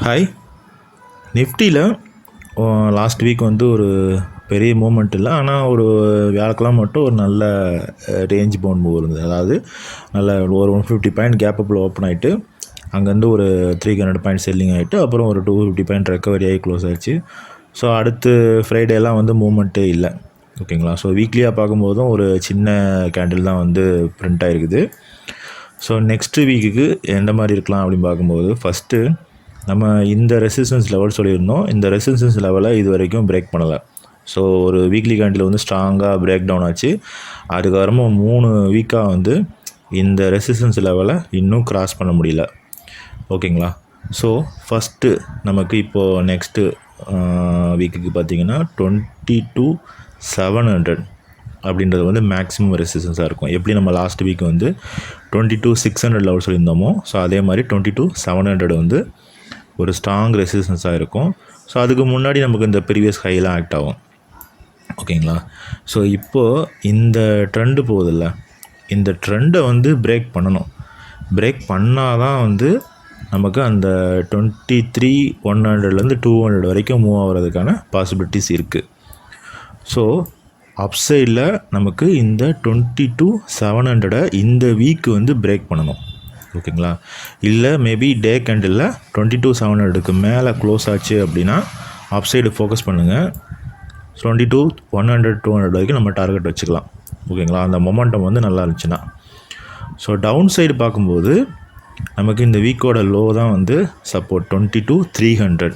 Hi. நிஃப்டியில் last week வந்து ஒரு பெரிய மூமெண்ட் இல்லை, ஆனால் ஒரு வியாழக்கிழமை மட்டும் ஒரு நல்ல ரேஞ்ச் பவுண்ட் மூவ் இருந்தது. அதாவது நல்ல ஒரு 150 பாயிண்ட் கேப் அப்பில் ஓப்பன் ஆகிட்டு அங்கேருந்து ஒரு 300 பாயிண்ட் செல்லிங் ஆகிட்டு அப்புறம் ஒரு 250 பாயிண்ட் ரெக்கவரி ஆகி க்ளோஸ் ஆகிடுச்சு. ஸோ அடுத்து ஃப்ரைடேலாம் வந்து மூமெண்ட்டே இல்லை. ஓகேங்களா. ஸோ வீக்லியாக பார்க்கும்போதும் ஒரு சின்ன கேண்டில் தான் வந்து பிரிண்ட் ஆகிருக்குது. ஸோ நெக்ஸ்ட்டு வீக்குக்கு எந்த மாதிரி இருக்கலாம் அப்படின்னு பார்க்கும்போது, ஃபஸ்ட்டு நம்ம இந்த ரெசிஸ்டன்ஸ் லெவல் சொல்லியிருந்தோம். இந்த ரெசிஸ்டன்ஸ் லெவலை இது வரைக்கும் பிரேக் பண்ணலை. ஸோ ஒரு வீக்லி கேண்டில் வந்து ஸ்ட்ராங்காக பிரேக் டவுன் ஆச்சு. அதுக்கப்புறமா 3 வீக்காக வந்து இந்த ரெசிஸ்டன்ஸ் லெவலை இன்னும் கிராஸ் பண்ண முடியல. ஓகேங்களா. ஸோ ஃபஸ்ட்டு நமக்கு இப்போது நெக்ஸ்ட்டு வீக்குக்கு பார்த்திங்கன்னா 22,700 அப்படின்றது வந்து மேக்ஸிமம் ரெசிஸ்டன்ஸாக இருக்கும். எப்படி நம்ம லாஸ்ட் வீக் வந்து 22,600 லெவல் சொல்லியிருந்தோமோ, ஸோ அதே மாதிரி 22,700 வந்து ஒரு ஸ்ட்ராங் ரெசிஸ்டன்ஸாக இருக்கும். ஸோ அதுக்கு முன்னாடி நமக்கு இந்த ப்ரீவியஸ் ஹைலாம் ஆக்ட் ஆகும். ஓகேங்களா. ஸோ இப்போது இந்த ட்ரெண்டு போகுதில்ல, இந்த ட்ரெண்டை வந்து பிரேக் பண்ணணும். பிரேக் பண்ணால் தான் வந்து நமக்கு அந்த 23,100லேருந்து 200 வரைக்கும் மூவ் ஆகிறதுக்கான பாசிபிலிட்டிஸ் இருக்குது. ஸோ அப்சைடில் நமக்கு இந்த 22,700 இந்த வீக் வந்து பிரேக் பண்ணணும். ஓகேங்களா. இல்லை மேபி டே கேண்டில் 22,700க்கு மேலே க்ளோஸ் ஆச்சு அப்படின்னா அப்சைடு ஃபோக்கஸ் பண்ணுங்கள். 22,100 200 வரைக்கும் நம்ம டார்கெட் வச்சுக்கலாம். ஓகேங்களா. அந்த மொமெண்டம் வந்து நல்லா இருந்துச்சுன்னா. ஸோ டவுன் சைடு பார்க்கும்போது நமக்கு இந்த வீக்கோட லோ தான் வந்து சப்போர்ட் 22,300.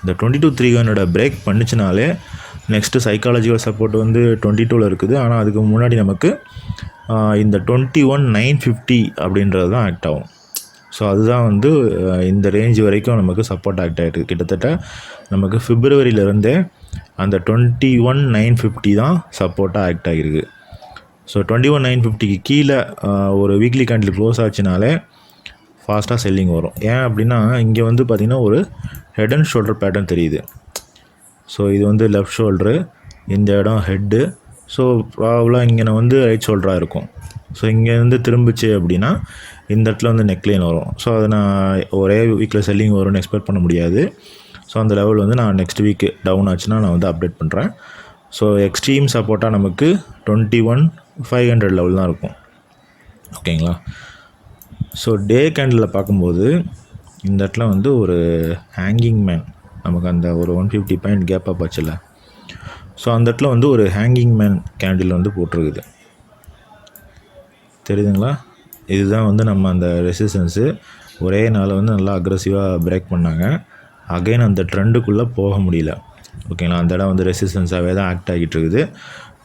இந்த 22,300 பிரேக் பண்ணிச்சுனாலே நெக்ஸ்ட்டு சைக்காலஜிக்கல் சப்போர்ட் வந்து 22ல் இருக்குது. ஆனால் அதுக்கு முன்னாடி நமக்கு இந்த 21,950 அப்படின்றது தான் ஆக்ட் ஆகும். ஸோ அதுதான் வந்து இந்த ரேஞ்ச் வரைக்கும் நமக்கு சப்போர்ட் ஆக்ட் ஆகிருக்கு. கிட்டத்தட்ட நமக்கு பிப்ரவரியிலேருந்தே அந்த 21,950 தான் சப்போர்ட்டாக ஆக்ட் ஆகிருக்கு. ஸோ 21,950க்கு கீழே ஒரு வீக்லி கேண்டில் க்ளோஸ் ஆச்சுனாலே ஃபாஸ்ட்டாக செல்லிங் வரும். ஏன் அப்படின்னா இங்கே வந்து பார்த்திங்கன்னா ஒரு ஹெட் அண்ட் ஷோல்டர் பேட்டர்ன் தெரியுது. ஸோ இது வந்து லெஃப்ட் ஷோல்ட்ரு, இந்த இடம் ஹெட்டு. ஸோ ப்ராபலாக இங்கே வந்து ரைட் ஷோல்டராக இருக்கும். ஸோ இங்கேருந்து திரும்பிச்சு அப்படின்னா இந்த இடத்துல வந்து நெக்லைன் வரும். ஸோ அதை நான் ஒரே வீக்கில் செல்லிங் வரும்னு எக்ஸ்பெக்ட் பண்ண முடியாது. ஸோ அந்த லெவல் வந்து நான் நெக்ஸ்ட் வீக்கு டவுன் ஆச்சுன்னா நான் வந்து அப்டேட் பண்ணுறேன். ஸோ எக்ஸ்ட்ரீம் சப்போர்ட்டாக நமக்கு 21,500 லெவல் தான் இருக்கும். ஓகேங்களா. ஸோ டே கேண்டில் பார்க்கும்போது இந்த இடத்துல வந்து ஒரு ஹேங்கிங் மேன் நமக்கு அந்த ஒரு 150 பாயிண்ட் கேப் அப் ஆச்சுல்ல. ஸோ அந்த இடத்துல வந்து ஒரு ஹேங்கிங் மேன் கேண்டில் வந்து போட்டிருக்குது. தெரியுதுங்களா. இதுதான் வந்து நம்ம அந்த ரெசிஸ்டன்ஸு ஒரே நாள் வந்து நல்லா அக்ரெசிவாக பிரேக் பண்ணாங்க. அகைன் அந்த ட்ரெண்டுக்குள்ளே போக முடியல. ஓகேங்களா. அந்த இடம் வந்து ரெசிஸ்டன்ஸாகவே தான் ஆக்ட் ஆகிட்டு இருக்குது.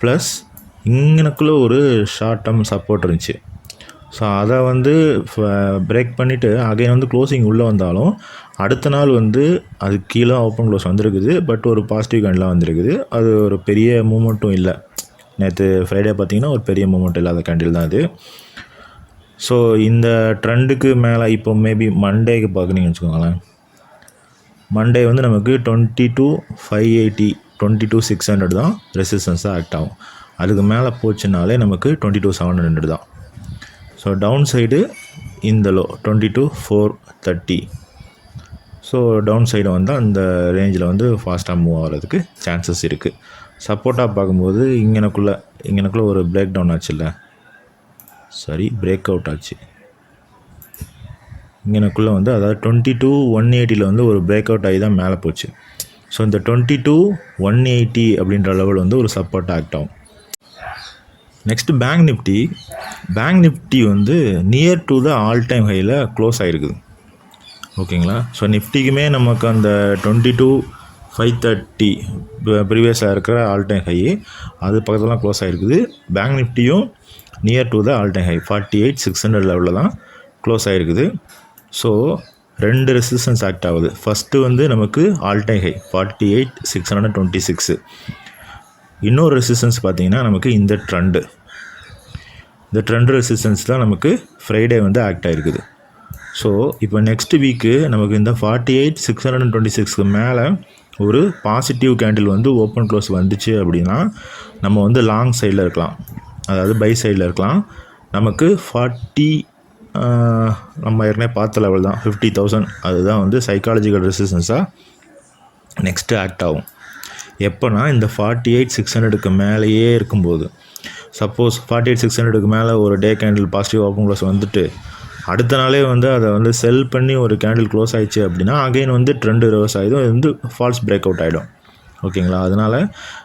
ப்ளஸ் இங்கனக்குள்ளே ஒரு ஷார்ட் டேர்ம் சப்போர்ட் இருந்துச்சு. ஸோ அதை வந்து பிரேக் பண்ணிவிட்டு அகைன் வந்து க்ளோசிங் உள்ளே வந்தாலும் அடுத்த நாள் வந்து அது கீழே ஓப்பன் க்ளோஸ் வந்திருக்குது. பட் ஒரு பாசிட்டிவ் கேண்டிலாக வந்திருக்குது. அது ஒரு பெரிய மூமெண்ட்டும் இல்லை. நேற்று ஃப்ரைடே பார்த்திங்கன்னா ஒரு பெரிய மூமெண்ட் இல்லாத கேண்டில் தான் அது. ஸோ இந்த ட்ரெண்டுக்கு மேலே இப்போ மேபி மண்டேக்கு பார்க்குறீங்கன்னு வச்சுக்கோங்களேன். மண்டே வந்து நமக்கு 22,580 22,600 தான் ரெசிஸ்டன்ஸாக ஆக்ட் ஆகும். அதுக்கு மேலே போச்சுனாலே நமக்கு 22,700 தான். ஸோ டவுன் சைடு இந்த லோ 22,430. ஸோ டவுன் சைடு வந்து அந்த ரேஞ்சில் வந்து ஃபாஸ்ட்டாக மூவ் ஆகிறதுக்கு சான்சஸ் இருக்குது. சப்போர்ட்டாக பார்க்கும்போது இங்கனக்குள்ளே ஒரு பிரேக் டவுன் ஆச்சுல்ல, சாரி பிரேக் அவுட் ஆச்சு. இங்கனக்குள்ளே வந்து அதாவது 22,180 வந்து ஒரு பிரேக் அவுட் ஆகி தான் மேலே போச்சு. ஸோ இந்த 22,180 அப்படின்ற லெவல் வந்து ஒரு சப்போர்ட் ஆக்ட் ஆகும். நெக்ஸ்ட்டு பேங்க் நிஃப்டி வந்து near to the all time ஹையில் க்ளோஸ் ஆகிருக்குது. ஓகேங்களா. ஸோ நிஃப்டிக்குமே நமக்கு அந்த 22,530 ப்ரீவியஸாக இருக்கிற ஆல் டைம் ஹை அது பக்கத்துலாம் க்ளோஸ் ஆகிருக்குது. பேங்க் நிஃப்டியும் near to the all time high 48,600 லெவலில் தான் க்ளோஸ் ஆகிருக்குது. ஸோ 2 ரெசிஸ்டன்ஸ் ஆக்ட் ஆகுது. ஃபஸ்ட்டு வந்து நமக்கு ஆல் டைம் ஹை 48,626. இன்னொரு ரெசிஸ்டன்ஸ் பார்த்திங்கன்னா நமக்கு இந்த ட்ரெண்டு ரெசிஸ்டன்ஸ் தான் நமக்கு ஃப்ரைடே வந்து ஆக்ட் ஆகிருக்குது. ஸோ இப்போ நெக்ஸ்ட் வீக்கு நமக்கு இந்த 48,626க்கு மேலே ஒரு பாசிட்டிவ் கேண்டில் வந்து ஓப்பன் க்ளோஸ் வந்துச்சு அப்படின்னா நம்ம வந்து லாங் சைடில் இருக்கலாம், அதாவது பை சைடில் இருக்கலாம். நமக்கு நம்ம ஏற்கனவே பார்த்த லெவல் தான் 50,000. அதுதான் வந்து சைக்காலஜிக்கல் ரெசிஸ்டன்ஸாக நெக்ஸ்ட்டு ஆக்ட் ஆகும். எப்போனா இந்த 48,600க்கு மேலேயே இருக்கும்போது, சப்போஸ் 48,600க்கு மேலே ஒரு டே கேண்டில் பாசிட்டிவ் ஓப்பன் க்ளோஸ் வந்துட்டு அடுத்த நாளே வந்து அதை வந்து செல் பண்ணி ஒரு கேண்டில் க்ளோஸ் ஆயிடுச்சு அப்படின்னா அகைன் வந்து ட்ரெண்ட் ரிவர்ஸ் ஆகிடும். இது வந்து ஃபால்ஸ் பிரேக் அவுட் ஆகிடும். ஓகேங்களா? அதனால்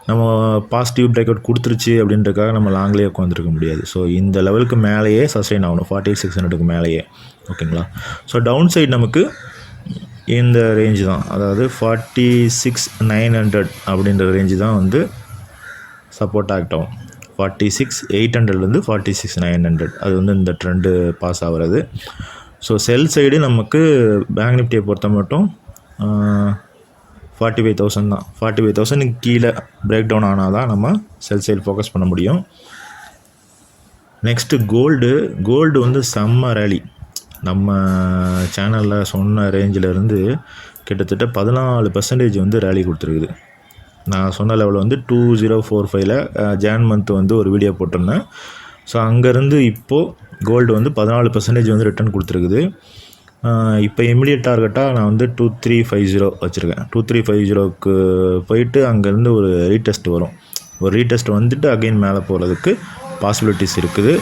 நம்ம பாசிட்டிவ் பிரேக் அவுட் கொடுத்துருச்சு அப்படின்றக்காக நம்ம லாங்லேயே உட்காந்துருக்க முடியாது. ஸோ இந்த லெவலுக்கு மேலேயே சஸ்டெயின் ஆகணும், 48,600க்கு மேலேயே. ஓகேங்களா? ஸோ டவுன் சைடு நமக்கு இந்த ரேஞ்சு தான், அதாவது 46,900 அப்படின்ற ரேஞ்சு தான் வந்து சப்போர்ட் ஆக்ட் ஆகும். 46,800லேருந்து 46,900 அது வந்து இந்த ட்ரெண்டு பாஸ் ஆகிறது. ஸோ செல் சைடு நமக்கு பேங்க் நிஃப்டியை பொறுத்த மட்டும் 45,000 தான். 45,000 கீழே பிரேக் டவுன் ஆனால் தான் நம்ம செல் சைடு ஃபோக்கஸ் பண்ண முடியும். நெக்ஸ்ட்டு கோல்டு வந்து செம்ம ரேலி. நம்ம சேனலில் சொன்ன ரேஞ்சிலேருந்து கிட்டத்தட்ட 14% வந்து ரேலி கொடுத்துருக்குது. நான் சொன்ன லெவலில் வந்து 2045ல் ஜான் மந்த் வந்து ஒரு வீடியோ போட்டிருந்தேன். ஸோ அங்கேருந்து இப்போது கோல்டு வந்து 14% வந்து ரிட்டர்ன் கொடுத்துருக்குது. இப்போ இமிடியட் டார்கெட்டாக நான் வந்து 2350 வச்சுருக்கேன். 2350க்கு போயிட்டு அங்கேருந்து ஒரு ரீடெஸ்ட் வரும். ஒரு ரீடெஸ்ட் வந்துட்டு அகைன் மேலே போகிறதுக்கு பாசிபிலிட்டிஸ் இருக்குது.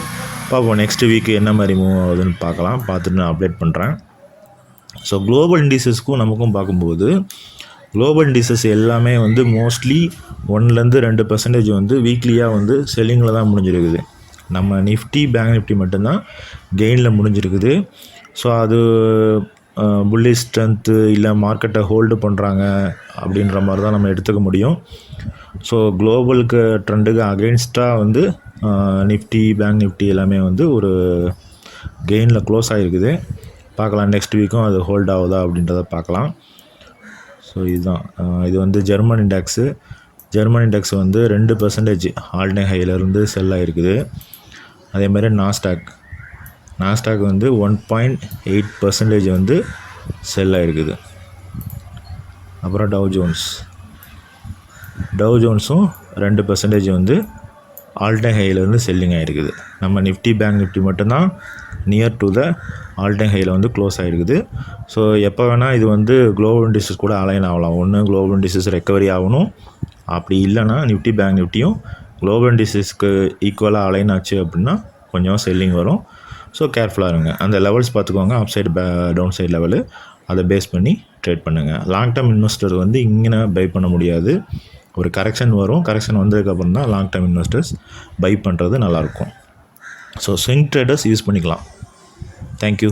பார்ப்போம் நெக்ஸ்ட் வீக்கு என்ன மாதிரி மூவ் ஆகுதுன்னு பார்க்கலாம். பார்த்துட்டு நான் அப்டேட் பண்ணுறேன். ஸோ குளோபல் இண்டிசஸ்க்கும் நமக்கும் பார்க்கும்போது குளோபல் இண்டிசஸ் எல்லாமே வந்து மோஸ்ட்லி 1-2% வந்து வீக்லியாக வந்து செல்லிங்கில் தான் முடிஞ்சிருக்குது. நம்ம நிஃப்டி பேங்க் நிஃப்டி மட்டும்தான் கெயினில் முடிஞ்சிருக்குது. ஸோ அது புல்லிஷ் ஸ்ட்ரென்த்து இல்லை மார்க்கெட்டை ஹோல்டு பண்ணுறாங்க அப்படின்ற மாதிரி தான் நம்ம எடுத்துக்க முடியும். ஸோ குளோபலுக்கு ட்ரெண்டுக்கு அகெயின்ஸ்டாக வந்து நிஃப்டி பேங்க் நிஃப்டி எல்லாமே வந்து ஒரு கெயினில் க்ளோஸ் ஆகிருக்குது. பார்க்கலாம் நெக்ஸ்ட் வீக்கும் அது ஹோல்ட் ஆகுதா அப்படின்றத பார்க்கலாம். ஸோ இதுதான் இது வந்து ஜெர்மன் இண்டெக்ஸ் வந்து 2% ஆல் டைம் ஹையிலேருந்து செல் ஆகிருக்குது. அதேமாதிரி நாஸ்டாக் வந்து 1.8% வந்து செல் ஆகிருக்குது. அப்புறம் டவ் ஜோன்ஸும் 2% வந்து ஆல் டைம் ஹையிலேருந்து செல்லிங் ஆகிருக்குது. நம்ம நிஃப்டி பேங்க் நிஃப்டி மட்டும்தான் near to the all time ஹையில் வந்து க்ளோஸ் ஆகிருக்குது. ஸோ எப்போ வேணால் இது வந்து குளோபல் இண்டிசஸ் கூட அலைன் ஆகலாம். ஒன்று குளோபல் இண்டிசஸ் ரெக்கவரி ஆகணும், அப்படி இல்லைனா நிஃப்டி பேங்க் நிஃப்டியும் குளோபல் இண்டிசஸ்க்கு ஈக்குவலாக அலைன் ஆச்சு அப்படின்னா கொஞ்சம் செல்லிங் வரும். ஸோ கேர்ஃபுல்லாக இருங்க. அந்த லெவல்ஸ் பார்த்துக்கோங்க, upside downside level, அதை பேஸ் பண்ணி ட்ரேட் பண்ணுங்கள். லாங் டேர்ம் இன்வெஸ்டர் வந்து இங்கே பை பண்ண முடியாது. ஒரு கரெக்ஷன் வரும், கரெக்ஷன் வந்ததுக்கப்புறம் தான் லாங் டேர்ம் இன்வெஸ்டர்ஸ் பை பண்ணுறது நல்லாயிருக்கும். ஸோ ஸ்விங் ட்ரேடர்ஸ் யூஸ் பண்ணிக்கலாம். தேங்க்யூ.